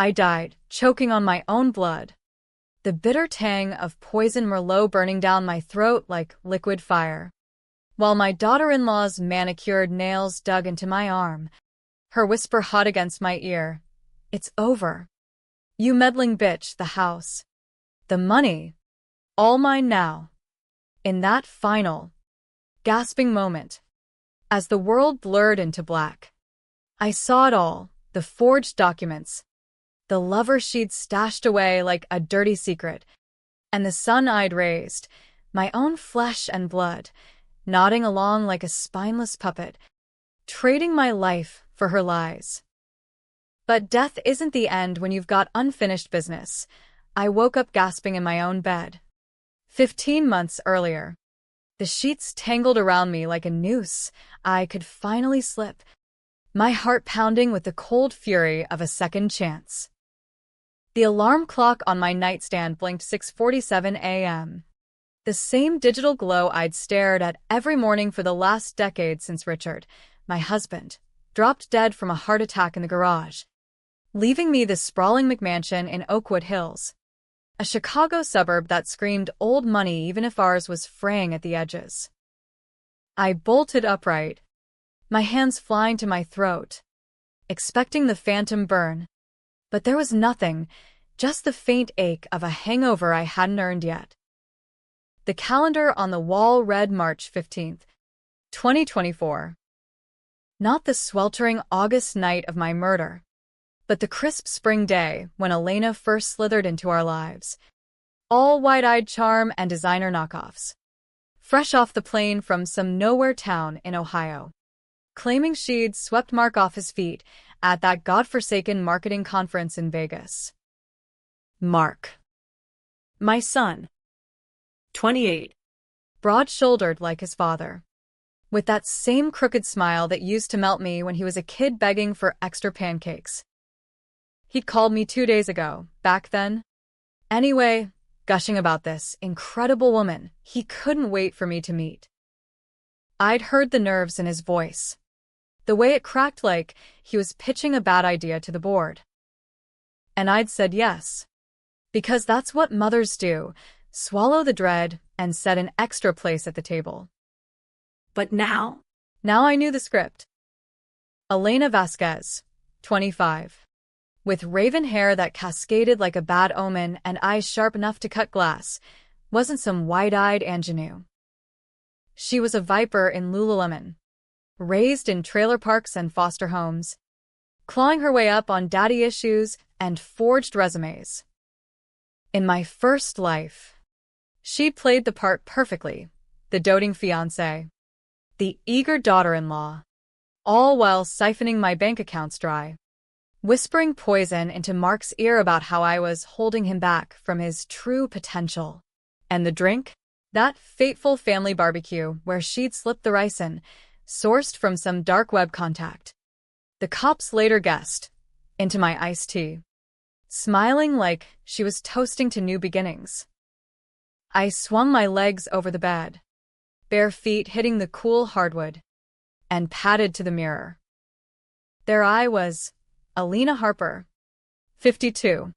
I died, choking on my own blood. The bitter tang of poison Merlot burning down my throat like liquid fire. While my daughter-in-law's manicured nails dug into my arm, her whisper hot against my ear. It's over. You meddling bitch, the house. The money. All mine now. In that final, gasping moment, as the world blurred into black, I saw it all, the forged documents, the lover she'd stashed away like a dirty secret, and the son I'd raised, my own flesh and blood, nodding along like a spineless puppet, trading my life for her lies. But death isn't the end when you've got unfinished business. I woke up gasping in my own bed. 15 months earlier. The sheets tangled around me like a noose. I could finally slip, my heart pounding with the cold fury of a second chance. The alarm clock on my nightstand blinked 6:47 a.m. The same digital glow I'd stared at every morning for the last decade since Richard, my husband, dropped dead from a heart attack in the garage, leaving me the sprawling McMansion in Oakwood Hills, a Chicago suburb that screamed old money even if ours was fraying at the edges. I bolted upright, my hands flying to my throat, expecting the phantom burn, but there was nothing, just the faint ache of a hangover I hadn't earned yet. The calendar on the wall read March 15th, 2024. Not the sweltering August night of my murder, but the crisp spring day when Elena first slithered into our lives, all wide-eyed charm and designer knockoffs, fresh off the plane from some nowhere town in Ohio, claiming she'd swept Mark off his feet at that godforsaken marketing conference in Vegas. Mark. My son. 28. Broad-shouldered like his father, with that same crooked smile that used to melt me when he was a kid begging for extra pancakes. He'd called me 2 days ago, back then. Anyway, gushing about this incredible woman he couldn't wait for me to meet. I'd heard the nerves in his voice, the way it cracked like he was pitching a bad idea to the board. And I'd said yes, because that's what mothers do, swallow the dread and set an extra place at the table. But now I knew the script. Elena Vasquez, 25. With raven hair that cascaded like a bad omen and eyes sharp enough to cut glass, wasn't some wide-eyed ingenue. She was a viper in Lululemon, raised in trailer parks and foster homes, clawing her way up on daddy issues and forged resumes. In my first life, she'd played the part perfectly, the doting fiancé, the eager daughter-in-law, all while siphoning my bank accounts dry, whispering poison into Mark's ear about how I was holding him back from his true potential. And the drink? That fateful family barbecue where she'd slipped the rice in, sourced from some dark web contact. The cops later guessed, into my iced tea, smiling like she was toasting to new beginnings. I swung my legs over the bed, bare feet hitting the cool hardwood, and padded to the mirror. There I was, Elena Harper, 52.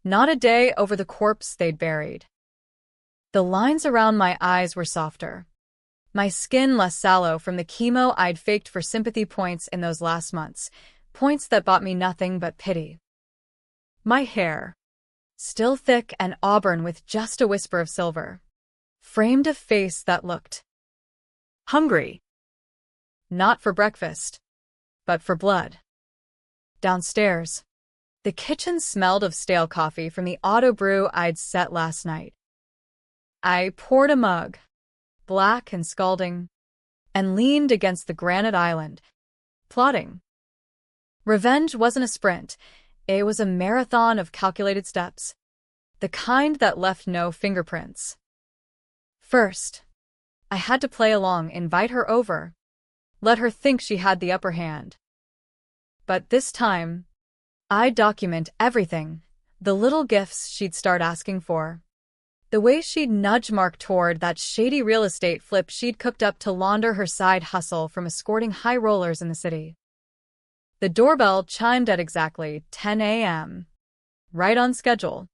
Not a day over the corpse they'd buried. The lines around my eyes were softer, my skin less sallow from the chemo I'd faked for sympathy points in those last months, points that bought me nothing but pity. My hair, still thick and auburn with just a whisper of silver, framed a face that looked hungry. Not for breakfast, but for blood. Downstairs, the kitchen smelled of stale coffee from the auto brew I'd set last night. I poured a mug, black and scalding, and leaned against the granite island, plotting. Revenge wasn't a sprint, it was a marathon of calculated steps, the kind that left no fingerprints. First, I had to play along, invite her over, let her think she had the upper hand. But this time, I'd document everything, the little gifts she'd start asking for, the way she'd nudge Mark toward that shady real estate flip she'd cooked up to launder her side hustle from escorting high rollers in the city. The doorbell chimed at exactly 10 a.m. right on schedule.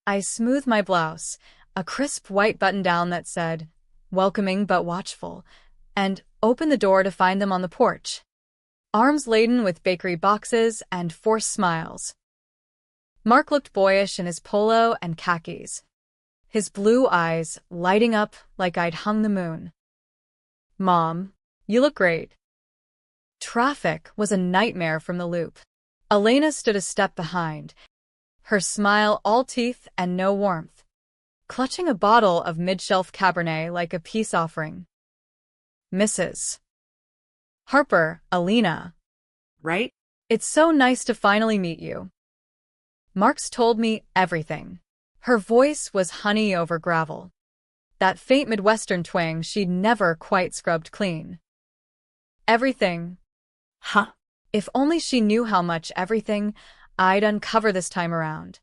I smoothed my blouse, a crisp white button-down that said, welcoming but watchful, and opened the door to find them on the porch, arms laden with bakery boxes and forced smiles. Mark looked boyish in his polo and khakis, his blue eyes lighting up like I'd hung the moon. "Mom, you look great." Traffic was a nightmare from the loop. Elena stood a step behind, her smile all teeth and no warmth, clutching a bottle of mid-shelf Cabernet like a peace offering. "Mrs. Harper, Elena." Right? "It's so nice to finally meet you." Marks told me everything. Her voice was honey over gravel, that faint Midwestern twang she'd never quite scrubbed clean. Everything. Huh? If only she knew how much everything I'd uncover this time around.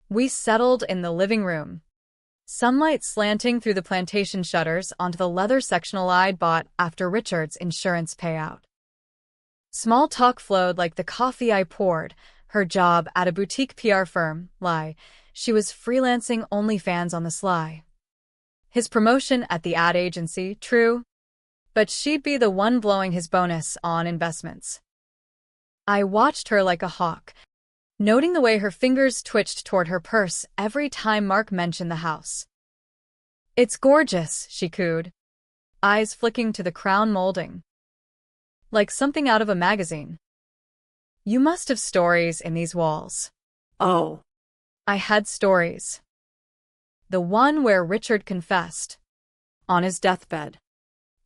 We settled in the living room, sunlight slanting through the plantation shutters onto the leather sectional I'd bought after Richard's insurance payout. Small talk flowed like the coffee I poured, her job at a boutique PR firm, lie, she was freelancing OnlyFans on the sly. His promotion at the ad agency, true, but she'd be the one blowing his bonus on investments. I watched her like a hawk, noting the way her fingers twitched toward her purse every time Mark mentioned the house. "It's gorgeous," she cooed, eyes flicking to the crown molding, like something out of a magazine. "You must have stories in these walls." Oh. I had stories. The one where Richard confessed, on his deathbed,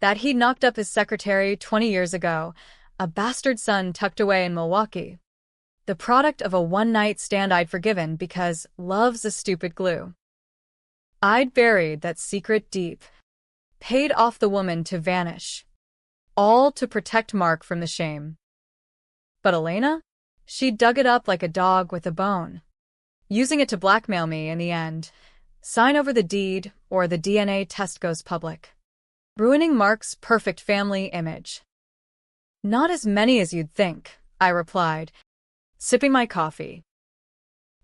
that he'd knocked up his secretary 20 years ago, a bastard son tucked away in Milwaukee, the product of a one-night stand I'd forgiven because love's a stupid glue. I'd buried that secret deep, paid off the woman to vanish, all to protect Mark from the shame. But Elena? She dug it up like a dog with a bone, using it to blackmail me in the end. Sign over the deed, or the DNA test goes public. Ruining Mark's perfect family image. "Not as many as you'd think," I replied, sipping my coffee.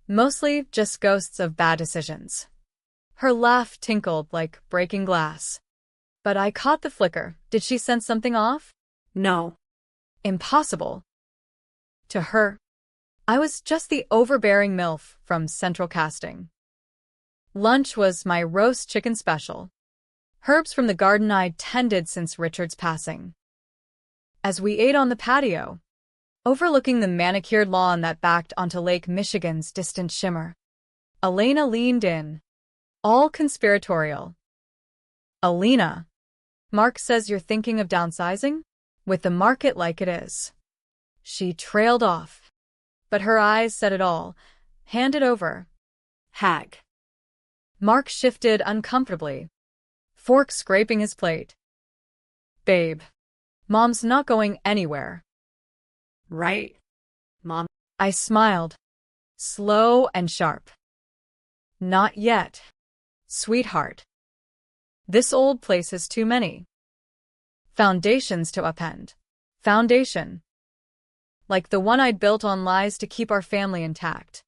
"Mostly just ghosts of bad decisions." Her laugh tinkled like breaking glass. But I caught the flicker. Did she sense something off? No. Impossible. To her, I was just the overbearing MILF from Central Casting. Lunch was my roast chicken special, herbs from the garden I'd tended since Richard's passing. As we ate on the patio, overlooking the manicured lawn that backed onto Lake Michigan's distant shimmer, Elena leaned in, all conspiratorial. "Elena, Mark says you're thinking of downsizing? With the market like it is." She trailed off, but her eyes said it all. "Hand it over." Hag. Mark shifted uncomfortably, fork scraping his plate. "Babe, Mom's not going anywhere." Right, Mom? I smiled, slow and sharp. "Not yet, sweetheart. This old place has too many foundations to upend." Foundation. Like the one I'd built on lies to keep our family intact.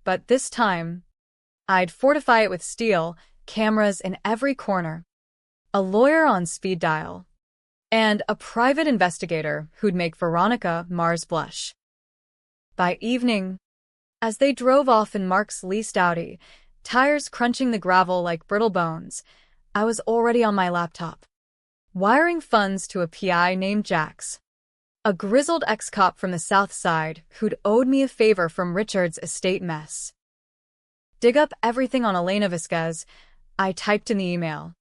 But this time, I'd fortify it with steel, cameras in every corner, a lawyer on speed dial, and a private investigator who'd make Veronica Mars blush. By evening, as they drove off in Mark's leased Audi, tires crunching the gravel like brittle bones, I was already on my laptop, wiring funds to a PI named Jax, a grizzled ex-cop from the South Side who'd owed me a favor from Richard's estate mess. "Dig up everything on Elena Vasquez," I typed in the email.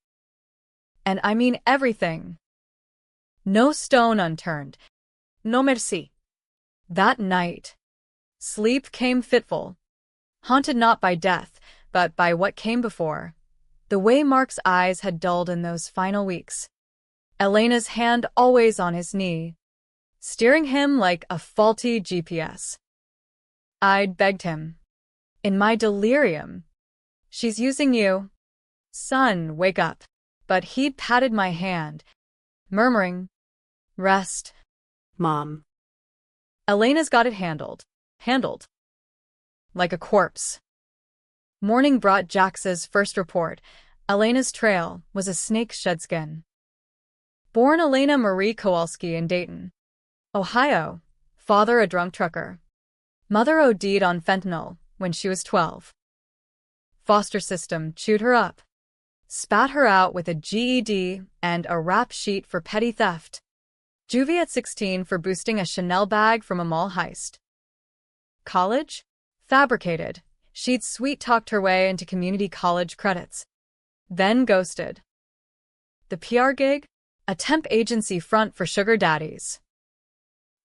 And I mean everything. No stone unturned. No merci. That night, sleep came fitful, haunted not by death, but by what came before. The way Mark's eyes had dulled in those final weeks. Elena's hand always on his knee, steering him like a faulty GPS. I'd begged him, in my delirium, "She's using you. Son, wake up." But he'd patted my hand, murmuring, "Rest, Mom." Elena's got it handled. Handled. like a corpse. Morning brought Jax's first report. Elena's trail was a snake's shedskin. Born Elena Marie Kowalski in Dayton, Ohio. Father a drunk trucker. Mother OD'd on fentanyl when she was 12. Foster system chewed her up. Spat her out with a GED and a rap sheet for petty theft. Juvie at 16 for boosting a Chanel bag from a mall heist. College? Fabricated. She'd sweet-talked her way into community college credits. Then ghosted. The PR gig? A temp agency front for sugar daddies.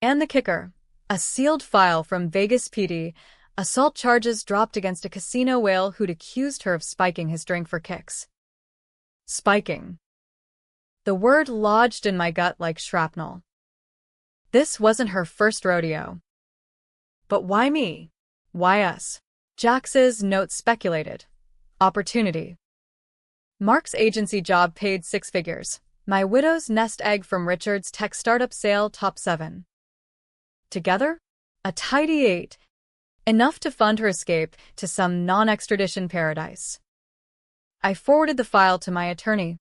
And the kicker? A sealed file from Vegas PD, assault charges dropped against a casino whale who'd accused her of spiking his drink for kicks. Spiking. The word lodged in my gut like shrapnel. This wasn't her first rodeo. But why me? Why us? Jax's note speculated. Opportunity. Mark's agency job paid 6 figures. My widow's nest egg from Richard's tech startup sale top 7. Together? A tidy 8. Enough to fund her escape to some non-extradition paradise. I forwarded the file to my attorney.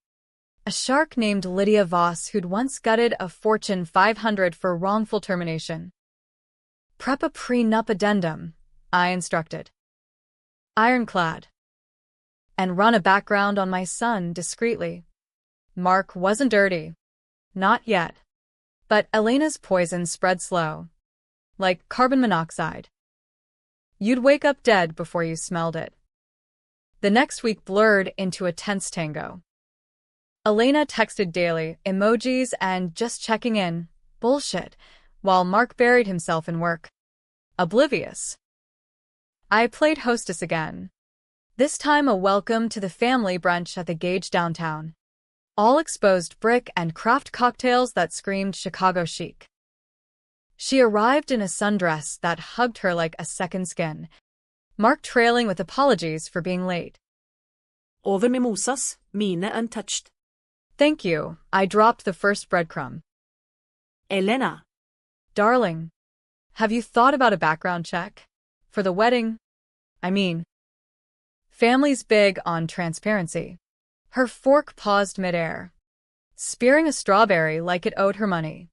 A shark named Lydia Voss who'd once gutted a Fortune 500 for wrongful termination. Prep a prenup addendum, I instructed. Ironclad. And run a background on my son discreetly. Mark wasn't dirty. Not yet. But Elena's poison spread slow. Like carbon monoxide. You'd wake up dead before you smelled it. The next week blurred into a tense tango. Elena texted daily, emojis and just checking in, bullshit, while Mark buried himself in work. Oblivious. I played hostess again. This time a welcome to the family brunch at the Gage downtown. All exposed brick and craft cocktails that screamed Chicago chic. She arrived in a sundress that hugged her like a second skin. Mark trailing with apologies for being late. Over mimosas, mine untouched. Thank you. I dropped the first breadcrumb. Elena. Darling, have you thought about a background check? For the wedding? I mean, family's big on transparency. Her fork paused midair, spearing a strawberry like it owed her money.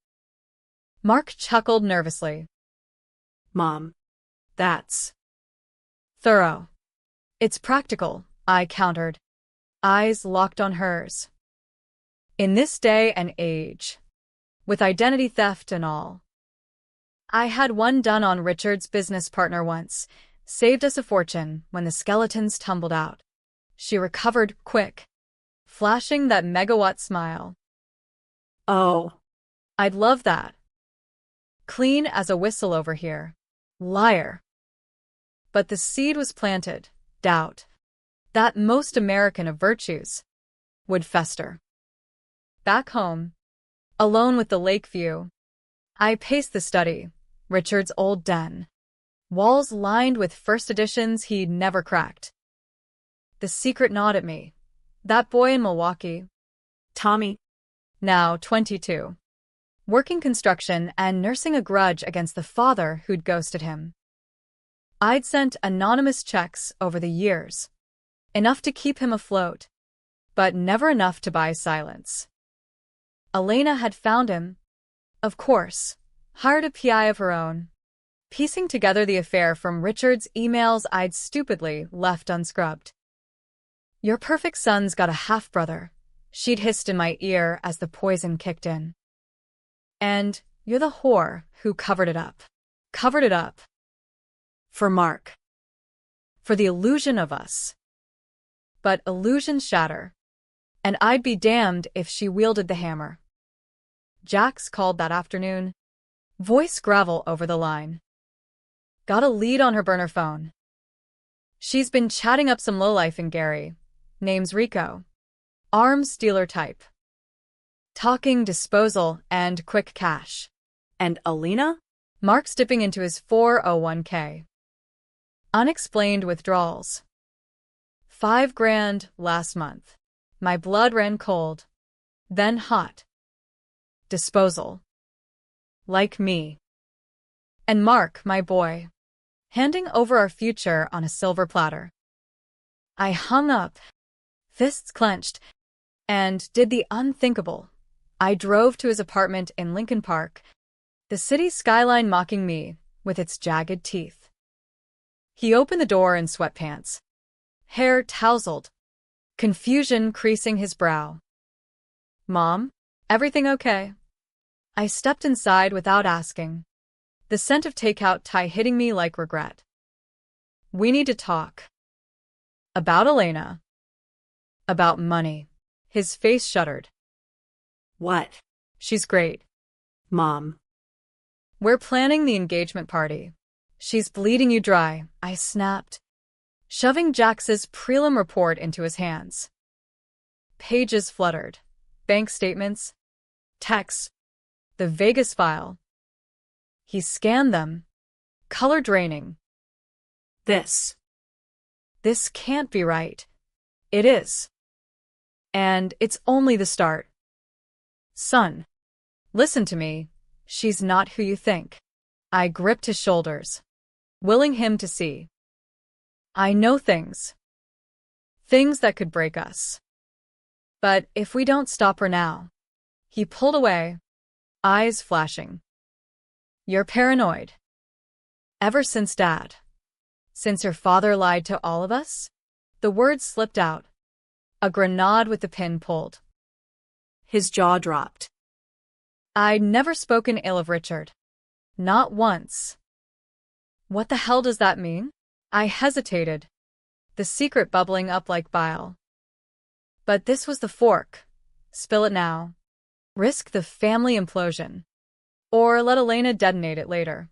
Mark chuckled nervously. Mom. That's thorough. It's practical, I countered, eyes locked on hers. In this day and age, with identity theft and all. I had one done on Richard's business partner once, saved us a fortune when the skeletons tumbled out. She recovered quick, flashing that megawatt smile. Oh. I'd love that. Clean as a whistle over here. Liar. But the seed was planted, doubt. That most American of virtues would fester. Back home, alone with the lake view, I paced the study, Richard's old den. Walls lined with first editions he'd never cracked. The secret gnawed at me. That boy in Milwaukee, Tommy. Now 22. Working construction and nursing a grudge against the father who'd ghosted him. I'd sent anonymous checks over the years. Enough to keep him afloat, but never enough to buy silence. Elena had found him, of course, hired a PI of her own, piecing together the affair from Richard's emails I'd stupidly left unscrubbed. Your perfect son's got a half-brother, she'd hissed in my ear as the poison kicked in. And you're the whore who covered it up. Covered it up. For Mark. For the illusion of us. But illusions shatter. And I'd be damned if she wielded the hammer. Jax called that afternoon. Voice gravel over the line. Got a lead on her burner phone. She's been chatting up some lowlife in Gary. Name's Rico. Arms dealer type. Talking disposal and quick cash. And Elena? Mark's dipping into his 401k. Unexplained withdrawals. $5,000 last month. My blood ran cold. Then hot. Disposal. Like me. And Mark, my boy. handing over our future on a silver platter. I hung up, fists clenched, and did the unthinkable. I drove to his apartment in Lincoln Park, the city skyline mocking me with its jagged teeth. He opened the door in sweatpants, hair tousled, confusion creasing his brow. "Mom, everything okay?" I stepped inside without asking, the scent of takeout Thai hitting me like regret. "We need to talk." "About Elena." "About money." His face shuddered. What? "She's great. Mom. We're planning the engagement party." "She's bleeding you dry," I snapped, shoving Jax's prelim report into his hands. Pages fluttered. Bank statements, texts, the Vegas file. He scanned them, color draining. This. This can't be right. It is. And it's only the start. "Son, listen to me. She's not who you think." I gripped his shoulders, willing him to see. "I know things. Things that could break us. But if we don't stop her now." He pulled away, eyes flashing. "You're paranoid. Ever since Dad. Since your father lied to all of us?" The words slipped out. A grenade with the pin pulled. His jaw dropped. I'd never spoken ill of Richard. Not once. "What the hell does that mean?" I hesitated, the secret bubbling up like bile. But this was the fork. Spill it now. Risk the family implosion. Or let Elena detonate it later.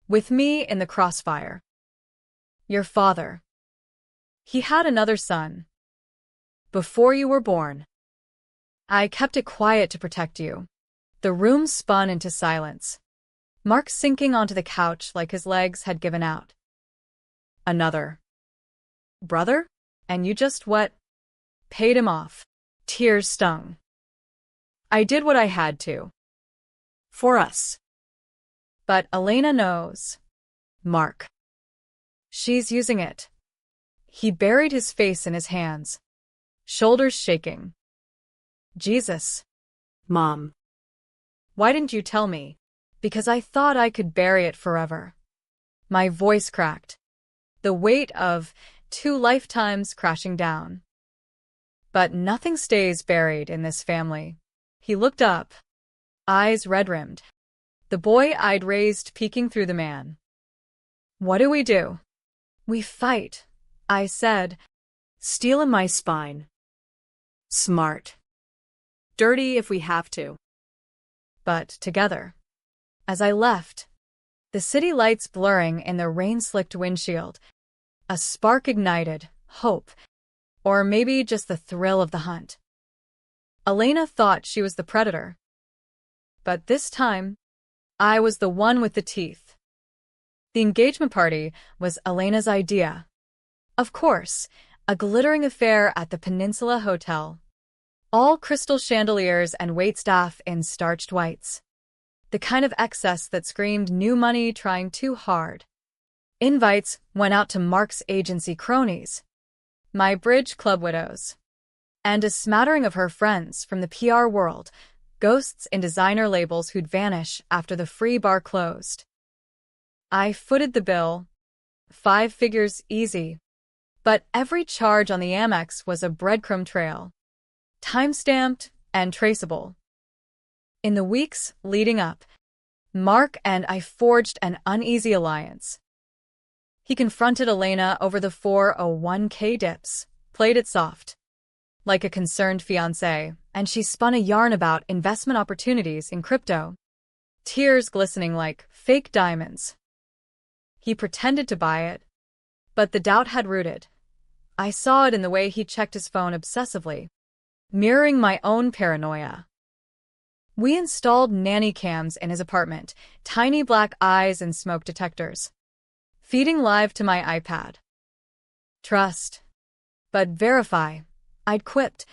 With me in the crossfire. "Your father. He had another son. Before you were born. I kept it quiet to protect you." The room spun into silence, Mark sinking onto the couch like his legs had given out. "Another brother? And you just what? Paid him off." Tears stung. "I did what I had to. For us. But Elena knows. Mark. She's using it." He buried his face in his hands, shoulders shaking. "Jesus. Mom. Why didn't you tell me?" "Because I thought I could bury it forever." My voice cracked, the weight of 2 lifetimes crashing down. But nothing stays buried in this family. He looked up, eyes red-rimmed, the boy I'd raised peeking through the man. "What do we do?" "We fight," I said. "Steel in my spine. Smart. Dirty if we have to. But together." As I left, the city lights blurring in the rain-slicked windshield, a spark ignited, hope, or maybe just the thrill of the hunt. Elena thought she was the predator. But this time, I was the one with the teeth. The engagement party was Elena's idea. Of course, a glittering affair at the Peninsula Hotel. All crystal chandeliers and waitstaff in starched whites. The kind of excess that screamed new money trying too hard. Invites went out to Mark's agency cronies, my bridge club widows, and a smattering of her friends from the PR world, ghosts in designer labels who'd vanish after the free bar closed. I footed the bill, 5 figures easy, but every charge on the Amex was a breadcrumb trail, time-stamped and traceable. In the weeks leading up, Mark and I forged an uneasy alliance. He confronted Elena over the 401k dips, played it soft, like a concerned fiancé, and she spun a yarn about investment opportunities in crypto, tears glistening like fake diamonds. He pretended to buy it, but the doubt had rooted. I saw it in the way he checked his phone obsessively, mirroring my own paranoia. We installed nanny cams in his apartment, tiny black eyes and smoke detectors, feeding live to my iPad. Trust, but verify, I'd quipped,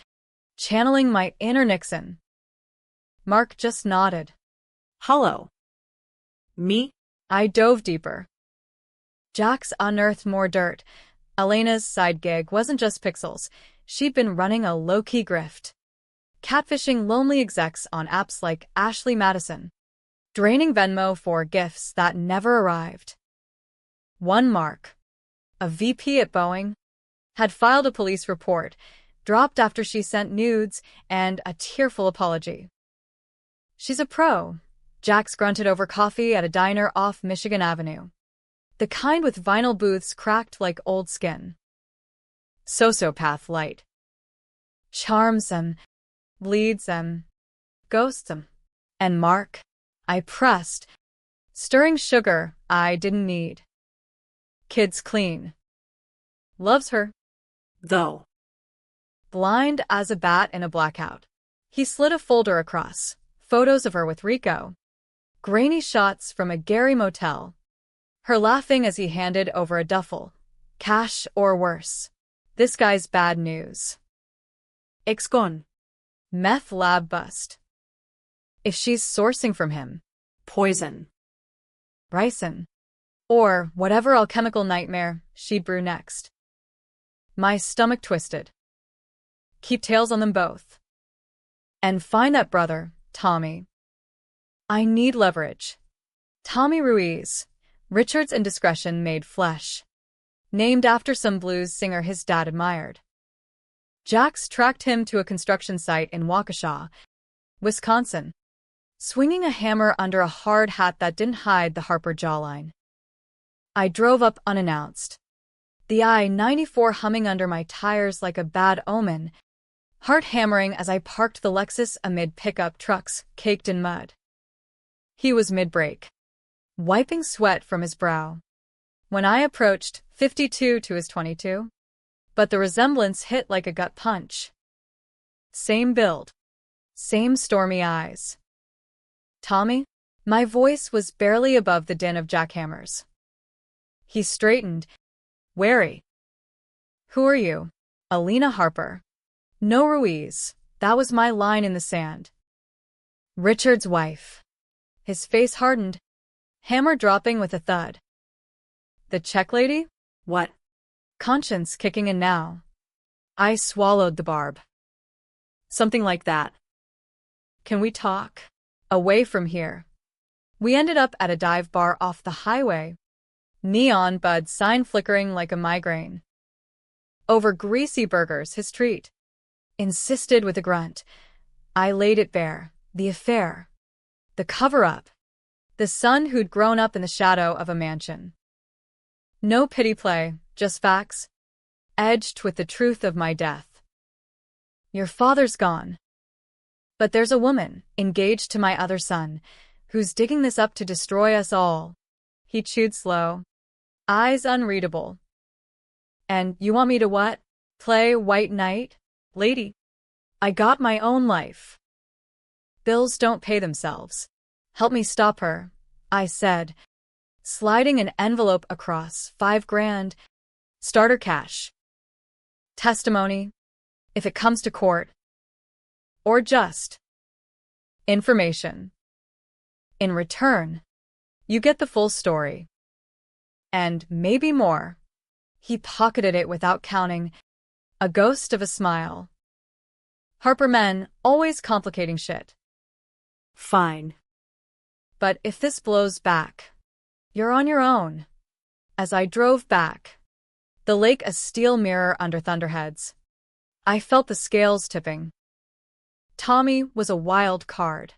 channeling my inner Nixon. Mark just nodded. Hello. Me? I dove deeper. Jax unearthed more dirt. Elena's side gig wasn't just pixels. She'd been running a low-key grift, catfishing lonely execs on apps like Ashley Madison, draining Venmo for gifts that never arrived. One Mark, a VP at Boeing, had filed a police report, dropped after she sent nudes and a tearful apology. She's a pro, Jax grunted over coffee at a diner off Michigan Avenue. The kind with vinyl booths cracked like old skin. Sociopath light. Charms them, bleeds them, ghosts them. And Mark? I pressed, stirring sugar I didn't need. Kid's clean. Loves her. Though. Blind as a bat in a blackout. He slid a folder across, photos of her with Rico. Grainy shots from a Gary motel. Her laughing as he handed over a duffel. Cash or worse. This guy's bad news. Ex-con. Meth lab bust. If she's sourcing from him. Poison. Ricin. Or whatever alchemical nightmare she'd brew next. My stomach twisted. Keep tails on them both. And find that brother, Tommy. I need leverage. Tommy Ruiz. Richard's indiscretion made flesh. Named after some blues singer his dad admired. Jax tracked him to a construction site in Waukesha, Wisconsin, swinging a hammer under a hard hat that didn't hide the Harper jawline. I drove up unannounced. The I-94 humming under my tires like a bad omen, heart hammering as I parked the Lexus amid pickup trucks caked in mud. He was mid-brake, wiping sweat from his brow. When I approached, 52 to his 22. But the resemblance hit like a gut punch. Same build. Same stormy eyes. Tommy? My voice was barely above the din of jackhammers. He straightened, wary. Who are you? Alina Harper. No Ruiz. That was my line in the sand. Richard's wife. His face hardened, hammer dropping with a thud. The check lady? What? Conscience kicking in now. I swallowed the barb. Something like that. Can we talk? Away from here. We ended up at a dive bar off the highway. Neon bud sign flickering like a migraine. Over greasy burgers, his treat. Insisted with a grunt. I laid it bare. The affair. The cover-up. The son who'd grown up in the shadow of a mansion. No pity play, just facts, edged with the truth of my death. Your father's gone. But there's a woman, engaged to my other son, who's digging this up to destroy us all. He chewed slow, eyes unreadable. And you want me to what? Play white knight? Lady? I got my own life. Bills don't pay themselves. Help me stop her, I said, sliding an envelope across. $5,000. Starter cash. Testimony, if it comes to court. Or just information. In return, you get the full story. And maybe more. He pocketed it without counting, a ghost of a smile. Harper men, always complicating shit. Fine. But if this blows back, you're on your own. As I drove back, the lake a steel mirror under thunderheads, I felt the scales tipping. Tommy was a wild card.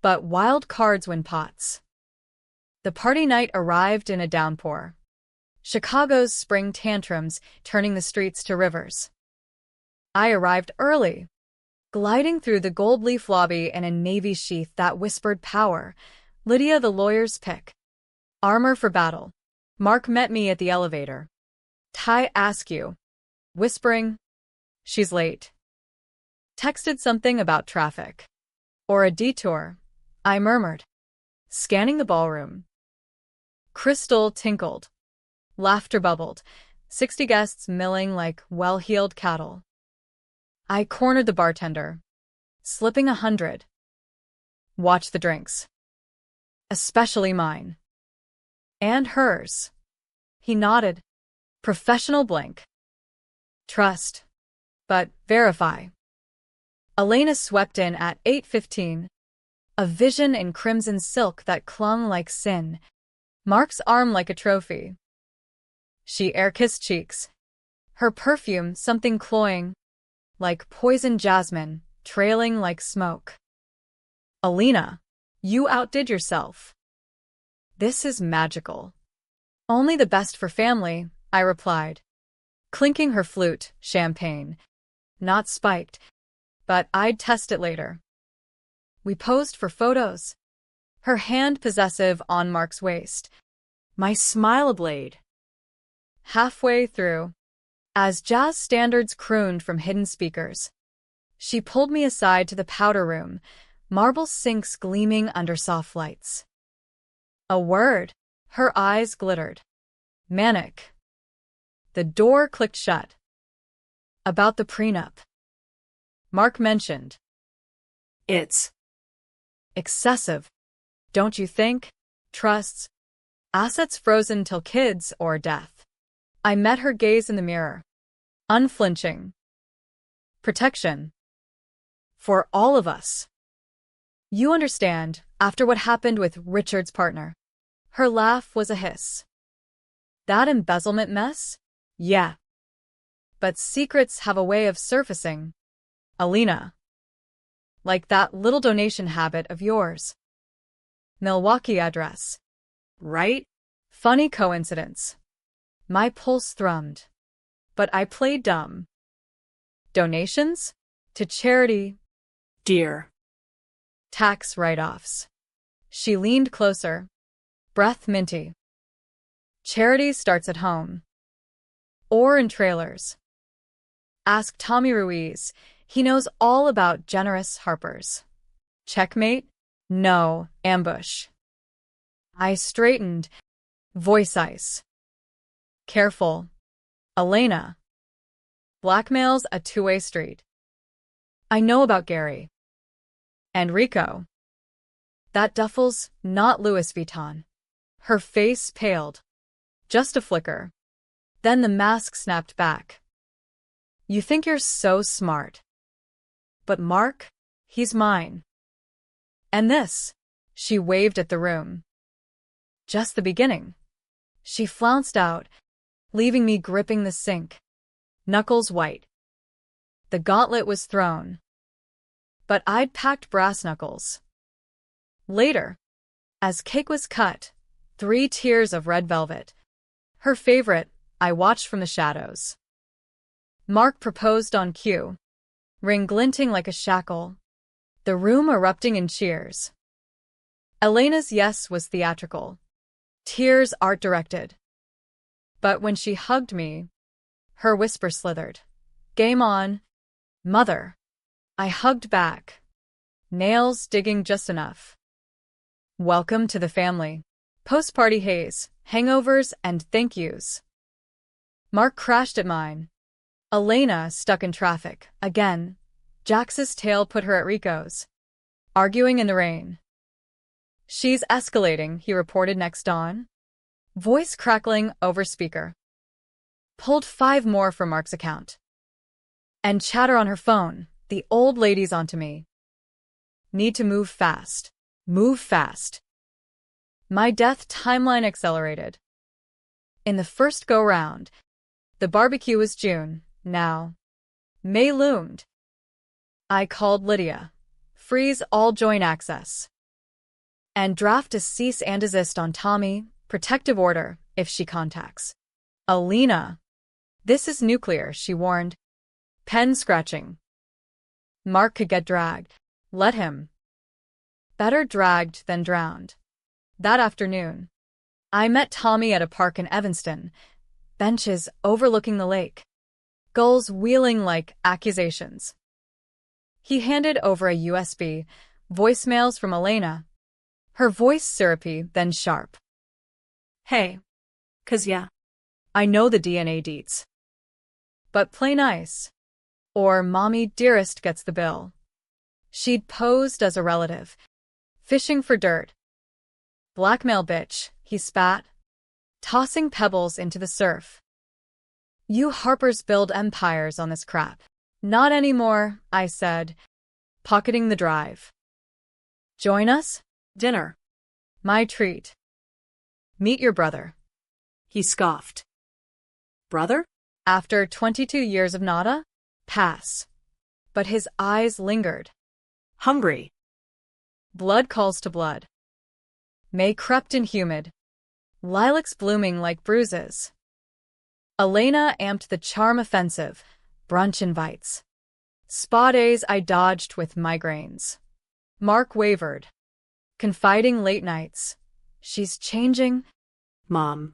But wild cards win pots. The party night arrived in a downpour. Chicago's spring tantrums turning the streets to rivers. I arrived early, gliding through the gold leaf lobby in a navy sheath that whispered power. Lydia the lawyer's pick. Armor for battle. Mark met me at the elevator. Ty Askew. Whispering. She's late. Texted something about traffic. Or a detour, I murmured. Scanning the ballroom. Crystal tinkled. Laughter bubbled. 60 guests milling like well-heeled cattle. I cornered the bartender. Slipping 100. Watch the drinks. Especially mine. And hers. He nodded. Professional blank. Trust. But verify. Elena swept in at 8:15. A vision in crimson silk that clung like sin. Mark's arm like a trophy. She air-kissed cheeks. Her perfume something cloying, like poison jasmine, trailing like smoke. Elena, you outdid yourself. This is magical. Only the best for family, I replied, clinking her flute, champagne. Not spiked, but I'd test it later. We posed for photos. Her hand possessive on Mark's waist. My smile ablaze. Halfway through, as jazz standards crooned from hidden speakers, she pulled me aside to the powder room, marble sinks gleaming under soft lights. A word. Her eyes glittered. Manic. The door clicked shut. About the prenup. Mark mentioned. It's excessive, don't you think? Trusts. Assets frozen till kids or death. I met her gaze in the mirror. Unflinching. Protection. For all of us. You understand, after what happened with Richard's partner. Her laugh was a hiss. That embezzlement mess? Yeah. But secrets have a way of surfacing. Elena. Like that little donation habit of yours. Milwaukee address. Right? Funny coincidence. My pulse thrummed. But I played dumb. Donations? To charity. Dear. Tax write-offs. She leaned closer. Breath minty. Charity starts at home. Or in trailers. Ask Tommy Ruiz. He knows all about generous Harpers. Checkmate? No, ambush. I straightened. Voice ice. Careful. Elena. Blackmail's a two-way street. I know about Gary. And Rico. That duffel's not Louis Vuitton. Her face paled. Just a flicker. Then the mask snapped back. You think you're so smart. But Mark, he's mine. And this, she waved at the room. Just the beginning. She flounced out, leaving me gripping the sink, knuckles white. The gauntlet was thrown. But I'd packed brass knuckles. Later, as cake was cut, 3 tiers of red velvet. Her favorite, I watched from the shadows. Mark proposed on cue. Ring glinting like a shackle. The room erupting in cheers. Elena's yes was theatrical. Tears art-directed. But when she hugged me, her whisper slithered. Game on. Mother. I hugged back. Nails digging just enough. Welcome to the family. Post-party haze, hangovers, and thank yous. Mark crashed at mine. Elena stuck in traffic. Again. Jax's tail put her at Rico's. Arguing in the rain. She's escalating, he reported next dawn. Voice crackling over speaker. Pulled 5 more from Mark's account. And chatter on her phone. The old lady's onto me. Need to move fast. Move fast. My death timeline accelerated. In the first go-round, the barbecue was June. Now, May loomed. I called Lydia. Freeze all joint access. And draft a cease and desist on Tommy, protective order, if she contacts. Elena. This is nuclear, she warned. Pen scratching. Mark could get dragged. Let him. Better dragged than drowned. That afternoon, I met Tommy at a park in Evanston. Benches overlooking the lake. Gulls wheeling like accusations. He handed over a USB, voicemails from Elena. Her voice syrupy, then sharp. Hey. 'Cause yeah. I know the DNA deets. But play nice. Or mommy dearest gets the bill. She'd posed as a relative. Fishing for dirt. Blackmail bitch, he spat. tossing pebbles into the surf. You Harpers build empires on this crap. Not anymore, I said, pocketing the drive. Join us? Dinner. My treat. Meet your brother. He scoffed. Brother? After 22 years of nada? Pass. But his eyes lingered. Hungry. Blood calls to blood. May crept in humid. Lilacs blooming like bruises. Elena amped the charm offensive. Brunch invites. Spa days I dodged with migraines. Mark wavered. Confiding late nights. She's changing. Mom.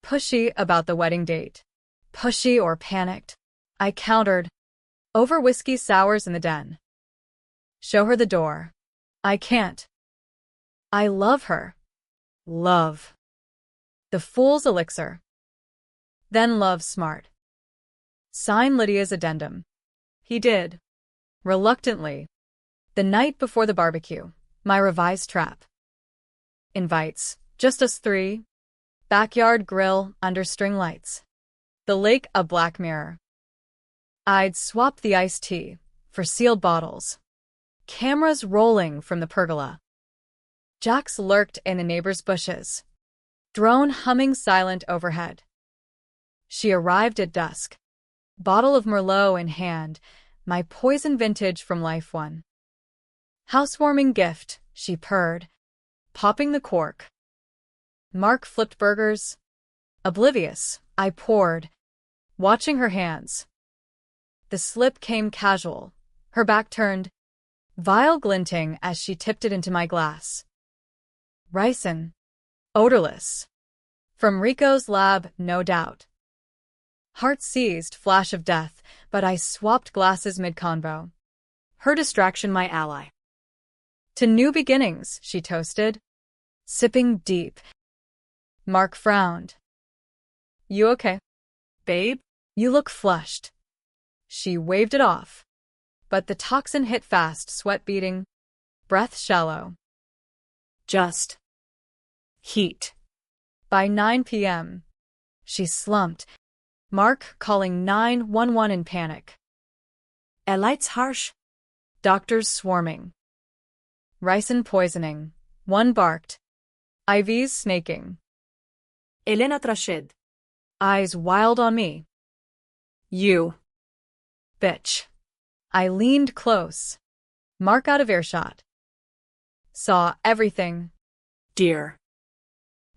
Pushy about the wedding date. Pushy or panicked. I countered. Over whiskey sours in the den. Show her the door. I can't. I love her. Love. The fool's elixir. Then love smart. Sign Lydia's addendum. He did. Reluctantly. The night before the barbecue, my revised trap. Invites, just us three. Backyard grill under string lights. The lake a black mirror. I'd swap the iced tea for sealed bottles. Cameras rolling from the pergola. Jacks lurked in the neighbor's bushes. Drone humming silent overhead. She arrived at dusk. Bottle of Merlot in hand, my poison vintage from Life One. Housewarming gift, she purred, popping the cork. Mark flipped burgers. Oblivious, I poured, watching her hands. The slip came casual, her back turned, vial glinting as she tipped it into my glass. Ricin. Odorless. From Rico's lab, no doubt. Heart seized, flash of death, but I swapped glasses mid-convo. Her distraction my ally. To new beginnings, she toasted. Sipping deep. Mark frowned. You okay? Babe? You look flushed. She waved it off. But the toxin hit fast, sweat beating. Breath shallow. Just. Heat. By 9 p.m. She slumped. Mark calling 911 in panic. Light's harsh. Doctors swarming. Ricin poisoning. One barked. IVs snaking. Elena trashed. Eyes wild on me. You. Bitch. I leaned close. Mark out of earshot. Saw everything. Dear.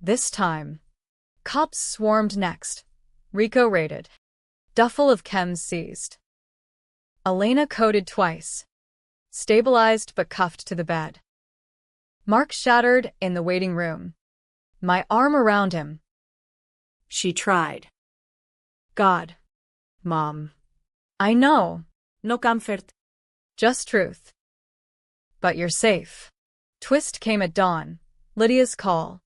This time. Cops swarmed next. Rico raided. Duffel of chems seized. Elena coded twice. Stabilized but cuffed to the bed. Mark shattered in the waiting room. My arm around him. She tried. God. Mom. I know. No comfort. Just truth. But you're safe. Twist came at dawn. Lydia's call.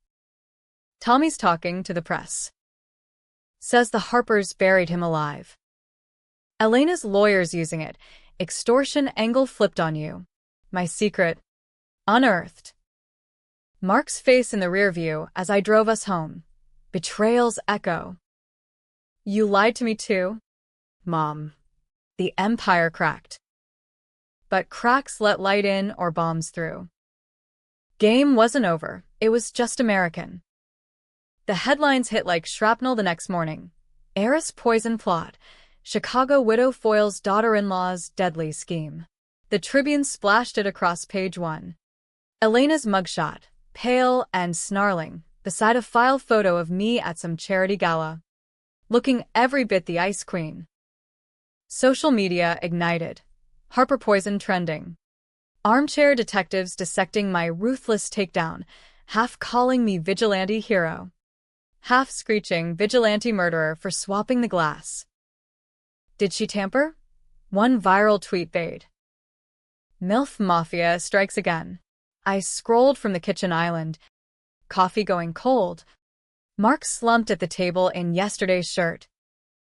Tommy's talking to the press. Says the Harpers buried him alive. Elena's lawyer's using it. Extortion angle flipped on you. My secret. Unearthed. Mark's face in the rear view as I drove us home. Betrayals echo. You lied to me too? Mom. The empire cracked. But cracks let light in or bombs through. Game wasn't over, it was just American. The headlines hit like shrapnel the next morning. Heiress poison plot. Chicago widow foils daughter-in-law's deadly scheme. The Tribune splashed it across page 1. Elena's mugshot, pale and snarling, beside a file photo of me at some charity gala. Looking every bit the Ice Queen. Social media ignited. Harper poison trending. Armchair detectives dissecting my ruthless takedown, half calling me vigilante hero. Half screeching vigilante murderer for swapping the glass. Did she tamper? One viral tweet bade. MILF Mafia strikes again. I scrolled from the kitchen island. Coffee going cold. Mark slumped at the table in yesterday's shirt,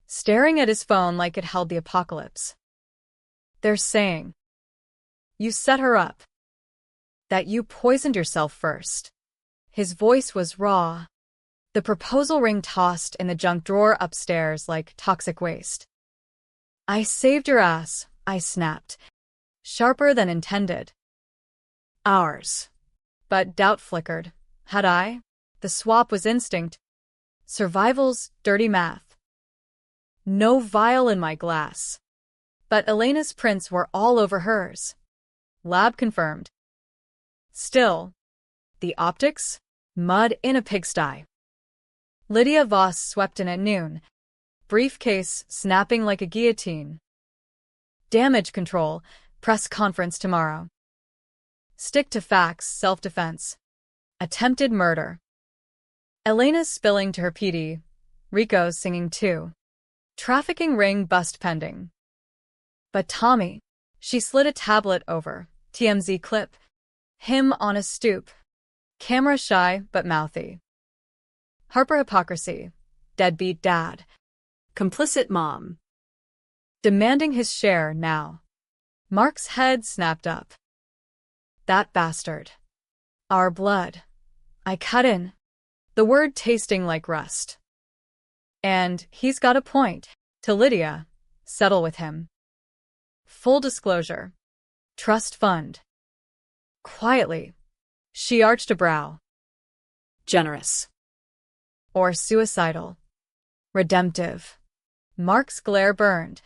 staring at his phone like it held the apocalypse. They're saying, you set her up. That you poisoned yourself first. His voice was raw. The proposal ring tossed in the junk drawer upstairs like toxic waste. I saved your ass, I snapped. Sharper than intended. Ours. But doubt flickered. Had I? The swap was instinct. Survival's dirty math. No vial in my glass. But Elena's prints were all over hers. Lab confirmed. Still, the optics? Mud in a pigsty. Lydia Voss swept in at noon, briefcase snapping like a guillotine. Damage control, press conference tomorrow. Stick to facts, self-defense. Attempted murder. Elena's spilling to her PD. Rico's singing too. Trafficking ring bust pending. But Tommy, she slid a tablet over. TMZ clip. Him on a stoop. Camera shy but mouthy. Harper hypocrisy. Deadbeat dad. Complicit mom. Demanding his share now. Mark's head snapped up. That bastard. Our blood. I cut in. The word tasting like rust. And he's got a point. To Lydia. Settle with him. Full disclosure. Trust fund. Quietly. She arched a brow. Generous. Or suicidal. Redemptive. Mark's glare burned.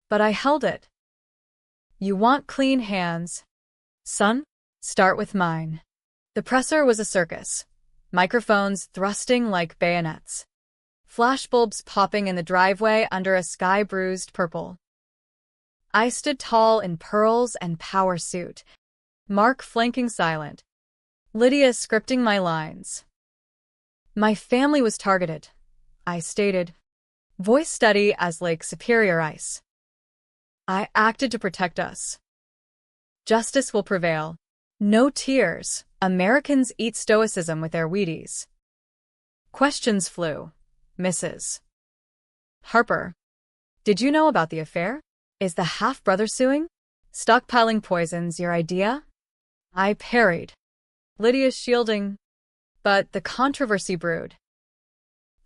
But I held it. You want clean hands? Son? Start with mine. The presser was a circus. Microphones thrusting like bayonets. Flashbulbs popping in the driveway under a sky bruised purple. I stood tall in pearls and power suit. Mark flanking silent. Lydia scripting my lines. My family was targeted, I stated, voice steady as Lake Superior ice. I acted to protect us. Justice will prevail. No tears. Americans eat stoicism with their Wheaties. Questions flew. Mrs. Harper. Did you know about the affair? Is the half-brother suing? Stockpiling poisons your idea? I parried. Lydia shielding. But the controversy brewed.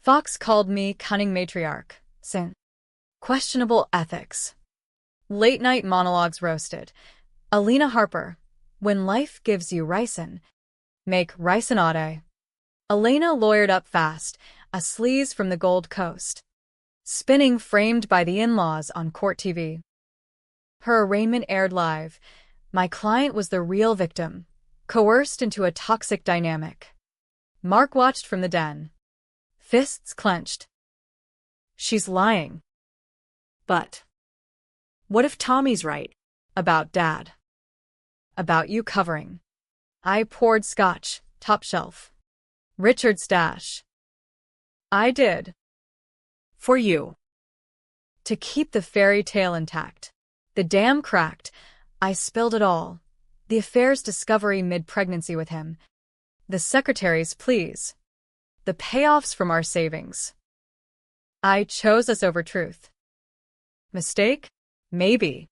Fox called me cunning matriarch. Sin. Questionable ethics. Late-night monologues roasted. Alina Harper. When life gives you ricin, make ricinade. Elena lawyered up fast, a sleaze from the Gold Coast. Spinning framed by the in-laws on court TV. Her arraignment aired live. My client was the real victim, coerced into a toxic dynamic. Mark watched from the den. Fists clenched. She's lying. But what if Tommy's right? About Dad. About you covering. I poured scotch, top shelf. Richard's stash. I did. For you. To keep the fairy tale intact. The dam cracked. I spilled it all. The affair's discovery mid-pregnancy with him. The secretary's pleas. The payoffs from our savings. I chose us over truth. Mistake? Maybe.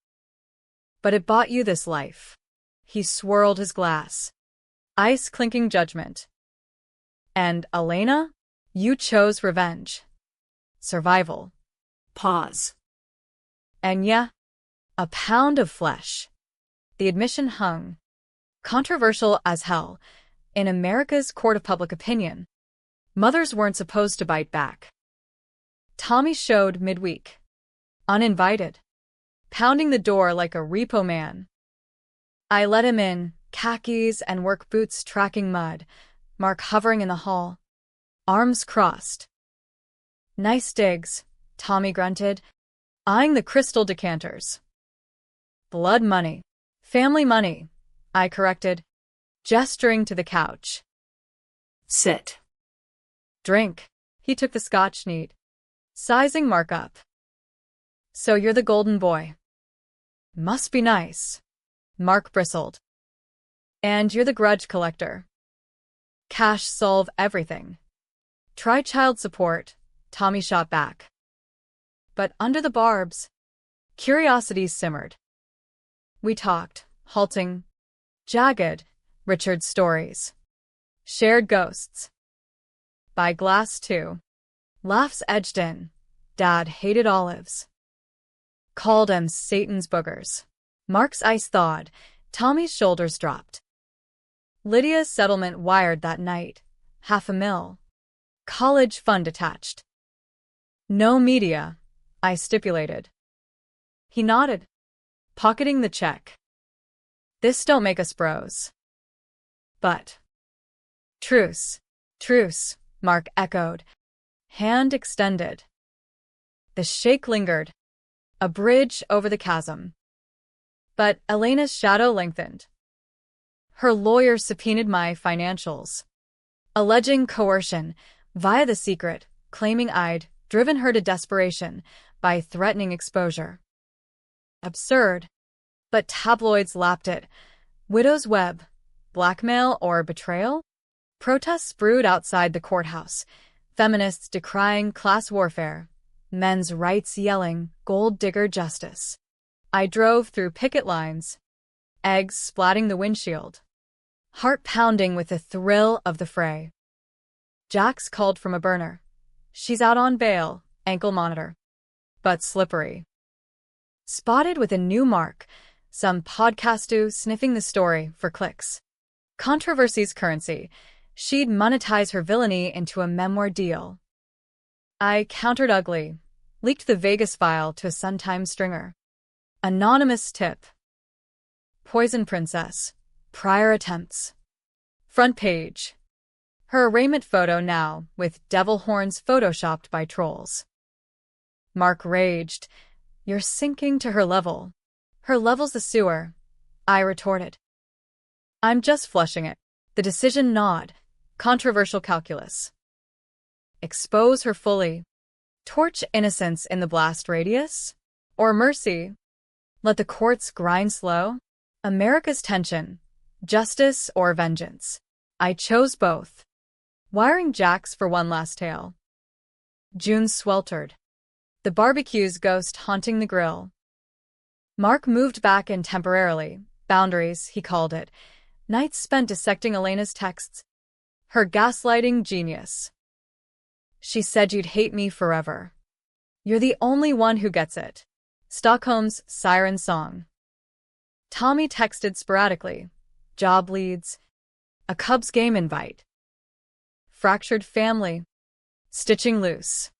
But it bought you this life. He swirled his glass. Ice clinking judgment. And Elena? You chose revenge. Survival. Pause. And yeah, a pound of flesh. The admission hung. Controversial as hell. In America's court of public opinion. Mothers weren't supposed to bite back. Tommy showed midweek. Uninvited. Pounding the door like a repo man. I let him in, khakis and work boots tracking mud, Mark hovering in the hall. Arms crossed. Nice digs, Tommy grunted, eyeing the crystal decanters. Blood money. Family money, I corrected, gesturing to the couch. Sit. Drink. He took the scotch neat, sizing Mark up. So you're the golden boy. Must be nice. Mark bristled. And you're the grudge collector. Cash solve everything. Try child support, Tommy shot back. But under the barbs, curiosity simmered. We talked, halting, jagged, Richard's stories. Shared ghosts. by glass too. Laughs edged in. Dad hated olives. Called 'em Satan's boogers. Mark's ice thawed. Tommy's shoulders dropped. Lydia's settlement wired that night. $500,000. College fund attached. No media, I stipulated. He nodded, pocketing the check. This don't make us bros. But. Truce, Mark echoed, hand extended. The shake lingered. A bridge over the chasm. But Elena's shadow lengthened. Her lawyer subpoenaed my financials, alleging coercion via the secret, claiming I'd driven her to desperation by threatening exposure. Absurd. But tabloids lapped it. Widow's web. Blackmail or betrayal? Protests brewed outside the courthouse. Feminists decrying class warfare. Men's rights yelling, gold digger justice. I drove through picket lines. Eggs splatting the windshield. Heart pounding with the thrill of the fray. Jax called from a burner. She's out on bail, ankle monitor. But slippery. Spotted with a new mark. Some podcastu sniffing the story for clicks. Controversy's currency. She'd monetize her villainy into a memoir deal. I countered ugly. Leaked the Vegas file to a Sun-Times stringer. Anonymous tip. Poison princess. Prior attempts. Front page. Her arraignment photo now, with devil horns photoshopped by trolls. Mark raged. You're sinking to her level. Her level's the sewer. I retorted. I'm just flushing it. The decision nod. Controversial calculus. Expose her fully. Torch innocence in the blast radius? Or mercy? Let the courts grind slow? America's tension. Justice or vengeance? I chose both. Wiring Jax for one last tale. June sweltered. The barbecue's ghost haunting the grill. Mark moved back in temporarily. Boundaries, he called it. Nights spent dissecting Elena's texts. Her gaslighting genius. She said you'd hate me forever. You're the only one who gets it. Stockholm's siren song. Tommy texted sporadically. Job leads. A Cubs game invite. Fractured family. Stitching loose.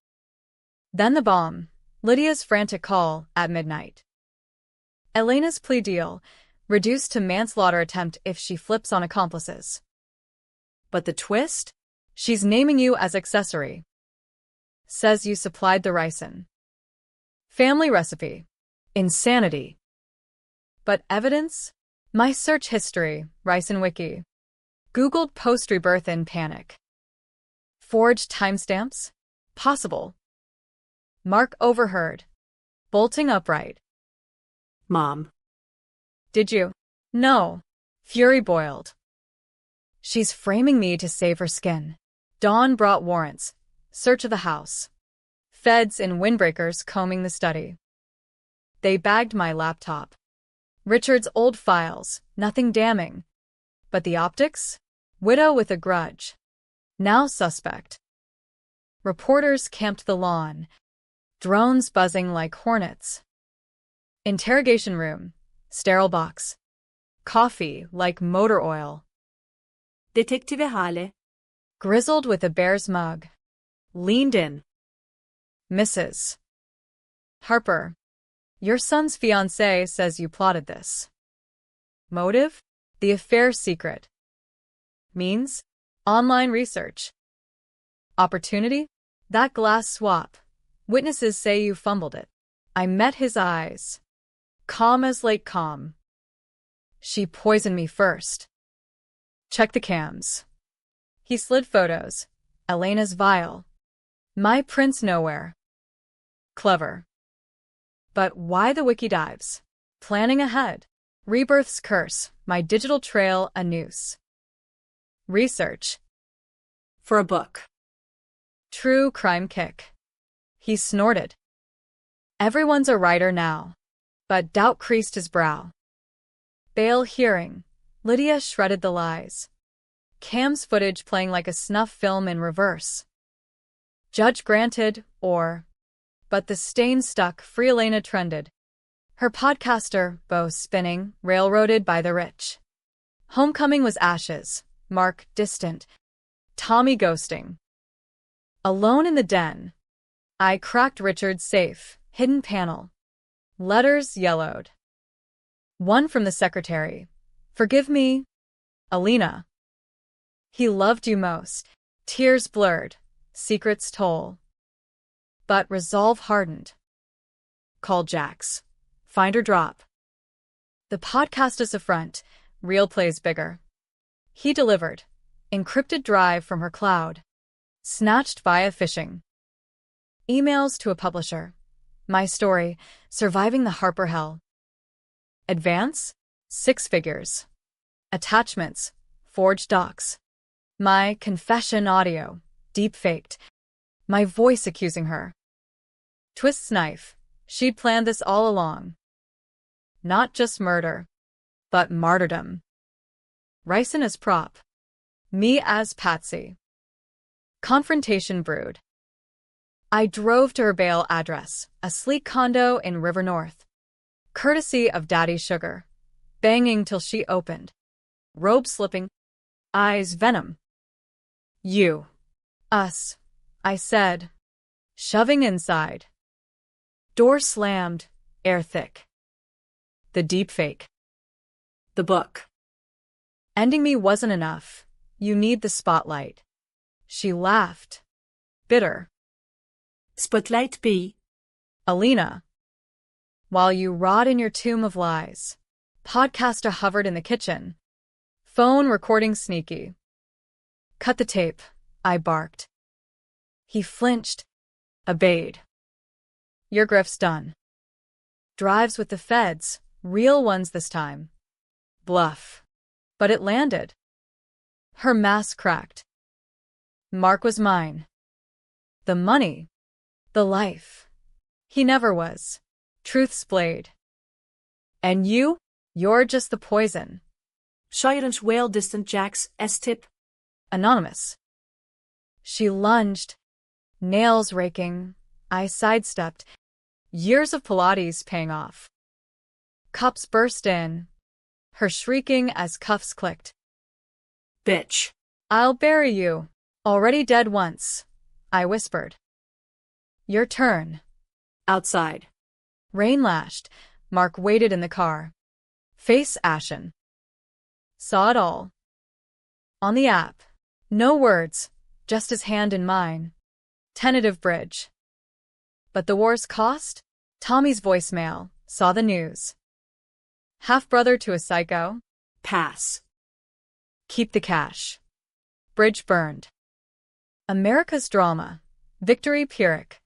Then the bomb. Lydia's frantic call at midnight. Elena's plea deal. Reduced to manslaughter attempt if she flips on accomplices. But the twist? She's naming you as accessory. Says you supplied the ricin. Family recipe. Insanity. But evidence? My search history, ricin wiki. Googled post-rebirth in panic. Forged timestamps? Possible. Mark overheard. Bolting upright. Mom. Did you? No. Fury boiled. She's framing me to save her skin. Dawn brought warrants. Search of the house. Feds in windbreakers combing the study. They bagged my laptop. Richard's old files, nothing damning. But the optics? Widow with a grudge. Now suspect. Reporters camped the lawn. Drones buzzing like hornets. Interrogation room. Sterile box. Coffee like motor oil. Detektive Hale. Grizzled with a bear's mug. Leaned in. Mrs. Harper. Your son's fiancé says you plotted this. Motive? The affair's secret. Means? Online research. Opportunity? That glass swap. Witnesses say you fumbled it. I met his eyes. Calm as Lake Calm. She poisoned me first. Check the cams. He slid photos. Elena's vial. My prints nowhere. Clever. But why the wiki dives? Planning ahead. Rebirth's curse. My digital trail a noose. Research. For a book. True crime kick. He snorted. Everyone's a writer now. But doubt creased his brow. Bail hearing. Lydia shredded the lies. Cam's footage playing like a snuff film in reverse. Judge granted, but the stain stuck. Free Elena trended. Her podcaster, Bo spinning, railroaded by the rich. Homecoming was ashes. Mark, distant. Tommy ghosting. Alone in the den. I cracked Richard's safe. Hidden panel. Letters yellowed. One from the secretary. Forgive me, Alina. He loved you most. Tears blurred. Secrets told. But resolve hardened. Call Jax. Find or drop. The podcast is a front. Real plays bigger. He delivered. Encrypted drive from her cloud. Snatched via phishing. Emails to a publisher. My story, surviving the Harper hell. Advance? 6 figures. Attachments, forged docs. My confession audio, deep-faked. My voice accusing her. Twist's knife. She'd planned this all along. Not just murder, but martyrdom. Ryson as prop. Me as Patsy. Confrontation brewed. I drove to her bail address, a sleek condo in River North. Courtesy of Daddy Sugar. Banging till she opened. Robe slipping. Eyes venom. You. Us. I said. Shoving inside. Door slammed. Air thick. The deepfake. The book. Ending me wasn't enough. You need the spotlight. She laughed. Bitter. Spotlight B. Alina. While you rot in your tomb of lies. Podcaster hovered in the kitchen. Phone recording sneaky. Cut the tape, I barked. He flinched. Obeyed. Your grift's done. Drives with the feds, real ones this time. Bluff. But it landed. Her mask cracked. Mark was mine. The money. The life. He never was. Truth's blade. And you're just the poison. Silence wildest Jax S-tip. Anonymous. She lunged. Nails raking. I sidestepped. Years of Pilates paying off. Cups burst in. Her shrieking as cuffs clicked. Bitch. I'll bury you. Already dead once. I whispered. Your turn. Outside. Rain lashed. Mark waited in the car. Face ashen. Saw it all. On the app. No words, just his hand in mine. Tentative bridge. But the war's cost? Tommy's voicemail. Saw the news. Half-brother to a psycho? Pass. Keep the cash. Bridge burned. America's drama. Victory Pyrrhic.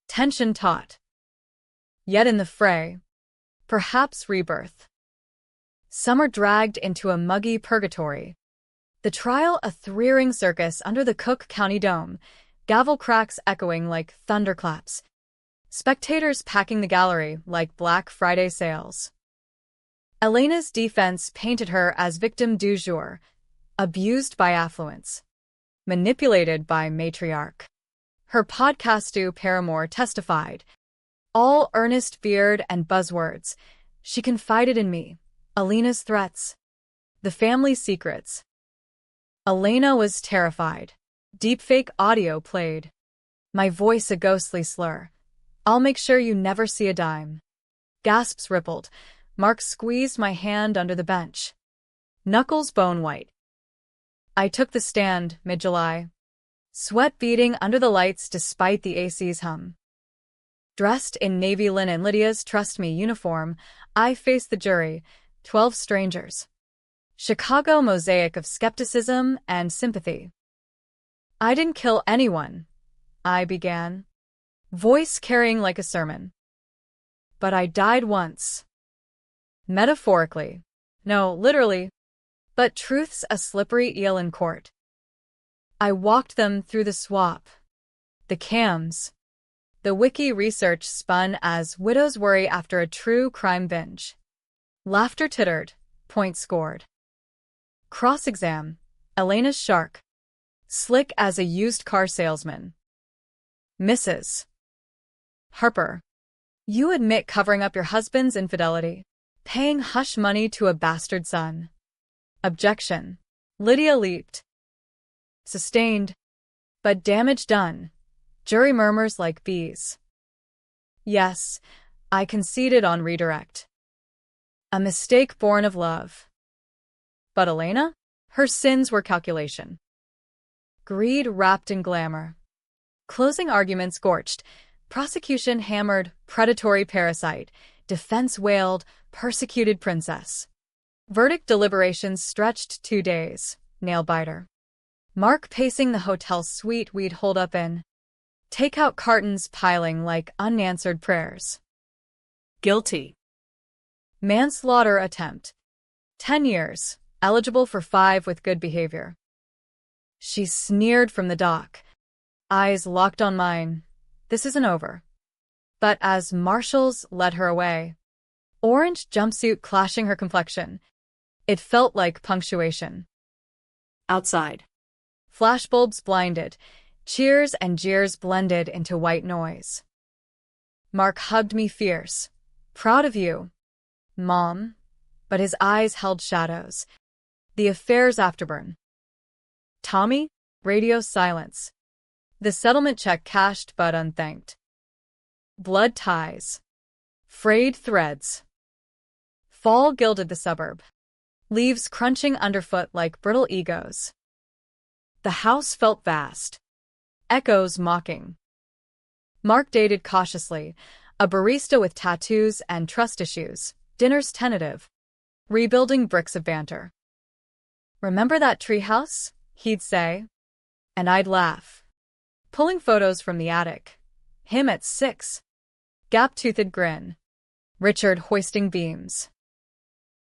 Tension taut. Yet in the fray. Perhaps rebirth. Summer dragged into a muggy purgatory. The trial a threering circus under the Cook County Dome, gavel cracks echoing like thunderclaps. Spectators packing the gallery like Black Friday sales. Elena's defense painted her as victim du jour, abused by affluence, manipulated by matriarch. Her podcastu paramour testified. All earnest beard and buzzwords. She confided in me. Alina's threats. The family secrets. Elena was terrified. Deepfake audio played. My voice a ghostly slur. I'll make sure you never see a dime. Gasps rippled. Mark squeezed my hand under the bench. Knuckles bone white. I took the stand, mid-July. Sweat beading under the lights despite the AC's hum. Dressed in navy linen Lydia's Trust Me uniform, I faced the jury, 12 strangers. Chicago mosaic of skepticism and sympathy. I didn't kill anyone, I began, voice carrying like a sermon. But I died once. Metaphorically. No, literally. But truth's a slippery eel in court. I walked them through the swap. The cams. The wiki research spun as widows worry after a true crime binge. Laughter tittered. Points scored. Cross-exam. Elena's shark. Slick as a used car salesman. Mrs. Harper. You admit covering up your husband's infidelity, paying hush money to a bastard son. Objection. Lydia leaped. Sustained. But damage done. Jury murmurs like bees. Yes, I conceded on redirect. A mistake born of love. But Elena? Her sins were calculation. Greed wrapped in glamour. Closing arguments scorched. Prosecution hammered, predatory parasite. Defense wailed, persecuted princess. Verdict deliberations stretched 2 days, nail-biter. Mark pacing the hotel suite we'd holed up in. Takeout cartons piling like unanswered prayers. Guilty. Manslaughter attempt. 10 years, eligible for 5 with good behavior. She sneered from the dock. Eyes locked on mine. This isn't over. But as marshals led her away, orange jumpsuit clashing her complexion, it felt like punctuation. Outside. Flashbulbs blinded. Cheers and jeers blended into white noise. Mark hugged me fierce. Proud of you, Mom. But his eyes held shadows. The affair's afterburn. Tommy? Radio silence. The settlement check cashed but unthanked. Blood ties. Frayed threads. Fall gilded the suburb. Leaves crunching underfoot like brittle egos. The house felt vast. Echoes mocking. Mark dated cautiously, a barista with tattoos and trust issues, dinners tentative, rebuilding bricks of banter. Remember that treehouse? He'd say. And I'd laugh. Pulling photos from the attic. Him at 6. Gap-toothed grin. Richard hoisting beams.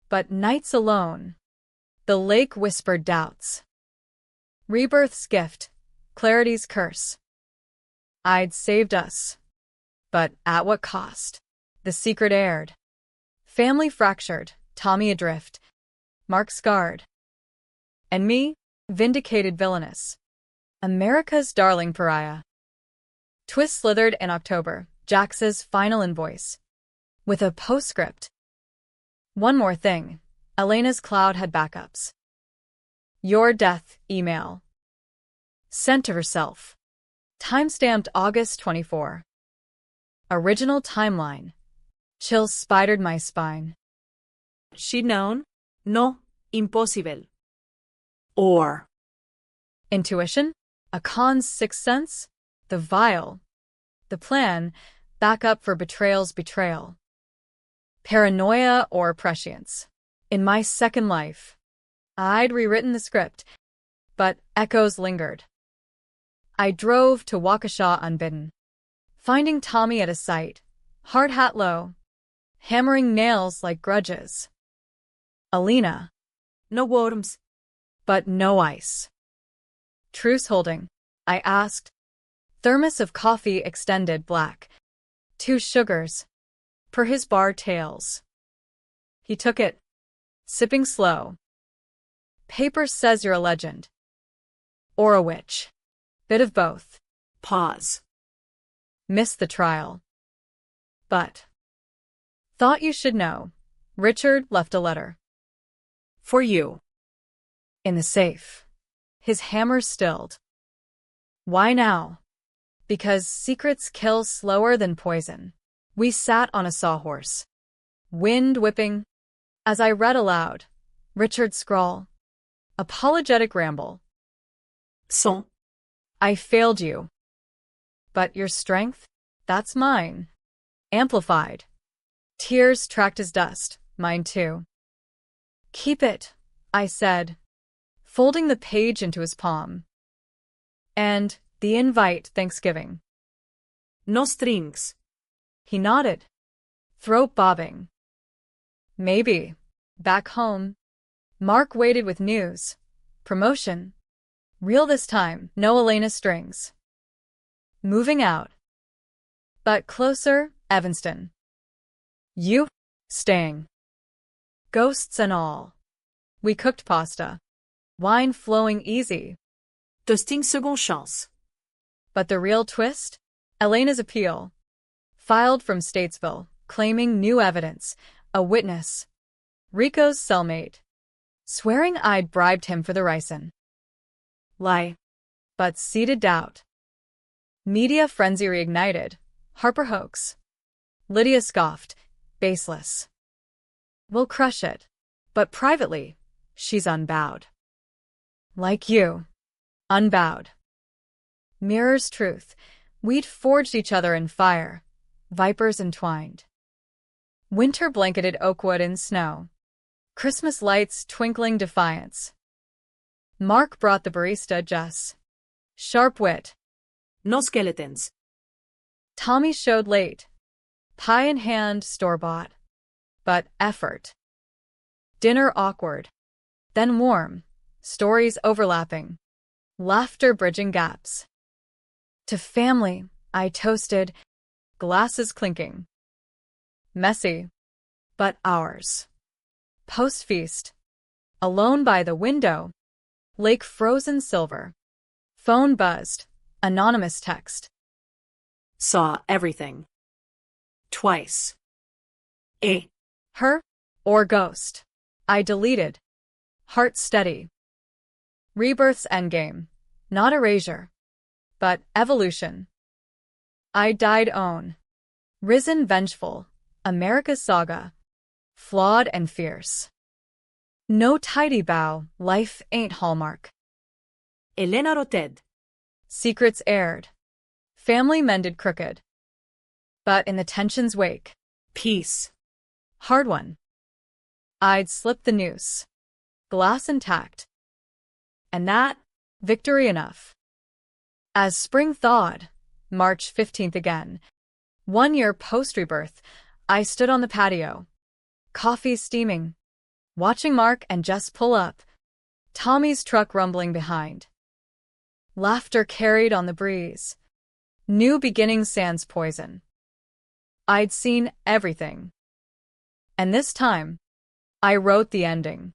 But nights alone. The lake whispered doubts. Rebirth's gift. Clarity's curse. I'd saved us. But at what cost? The secret aired. Family fractured, Tommy adrift. Mark scarred. And me, vindicated villainous. America's darling pariah. Twist slithered in October, Jax's final invoice. With a postscript. One more thing. Elena's cloud had backups. Your death email. Sent to herself. Timestamped August 24. Original timeline. Chills spidered my spine. She'd known? No, impossible. Or. Intuition? A con's sixth sense? The vial. The plan, backup for betrayal's betrayal. Paranoia or prescience. In my second life, I'd rewritten the script, but echoes lingered. I drove to Waukesha unbidden, finding Tommy at a site, hard hat low, hammering nails like grudges. Alina. No worms. But no ice. Truce holding, I asked. Thermos of coffee extended black. 2 sugars. Per his bar tails. He took it, sipping slow. Paper says you're a legend. Or a witch. Bit of both. Pause. Missed the trial. But. Thought you should know. Richard left a letter. For you. In the safe. His hammer stilled. Why now? Because secrets kill slower than poison. We sat on a sawhorse. Wind whipping. As I read aloud, Richard's scrawl. Apologetic ramble. Son. I failed you. But your strength? That's mine. Amplified. Tears tracked as dust, mine too. Keep it, I said, folding the page into his palm. And the invite Thanksgiving. No strings. He nodded, throat bobbing. Maybe. Back home. Mark waited with news. Promotion. Real this time, no Elena strings. Moving out. But closer, Evanston. You? Staying. Ghosts and all. We cooked pasta. wine flowing easy. Toasting second chance. But the real twist? Elena's appeal. Filed from Statesville, claiming new evidence, a witness. Rico's cellmate. Swearing I'd bribed him for the ricin. Lie. But seeded doubt. Media frenzy reignited. Harper hoax. Lydia scoffed. Baseless. We'll crush it. But privately, she's unbowed. Like you. Unbowed. Mirrors truth. We'd forged each other in fire. Vipers entwined. Winter blanketed oakwood in snow. Christmas lights twinkling defiance. Mark brought the barista Jess. Sharp wit. No skeletons. Tommy showed late. Pie in hand, store-bought. But effort. Dinner awkward. Then warm. Stories overlapping. Laughter bridging gaps. To family, I toasted. Glasses clinking. Messy. But ours. Post-feast. Alone by the window. Lake frozen silver. Phone buzzed. Anonymous text. Saw everything. Twice. Her? Or ghost. I deleted. Heart steady. Rebirth's endgame. Not erasure. But evolution. I died own. Risen vengeful. America's saga. Flawed and fierce. No tidy bow, life ain't hallmark. Elena Roted. Secrets aired. Family mended crooked. But in the tension's wake. Peace. Hard one. I'd slipped the noose. Glass intact. And that, victory enough. As spring thawed, March 15th again, 1 year post-rebirth, I stood on the patio. Coffee steaming. Watching Mark and Jess pull up. Tommy's truck rumbling behind. Laughter carried on the breeze. New beginnings sans poison. I'd seen everything. And this time, I wrote the ending.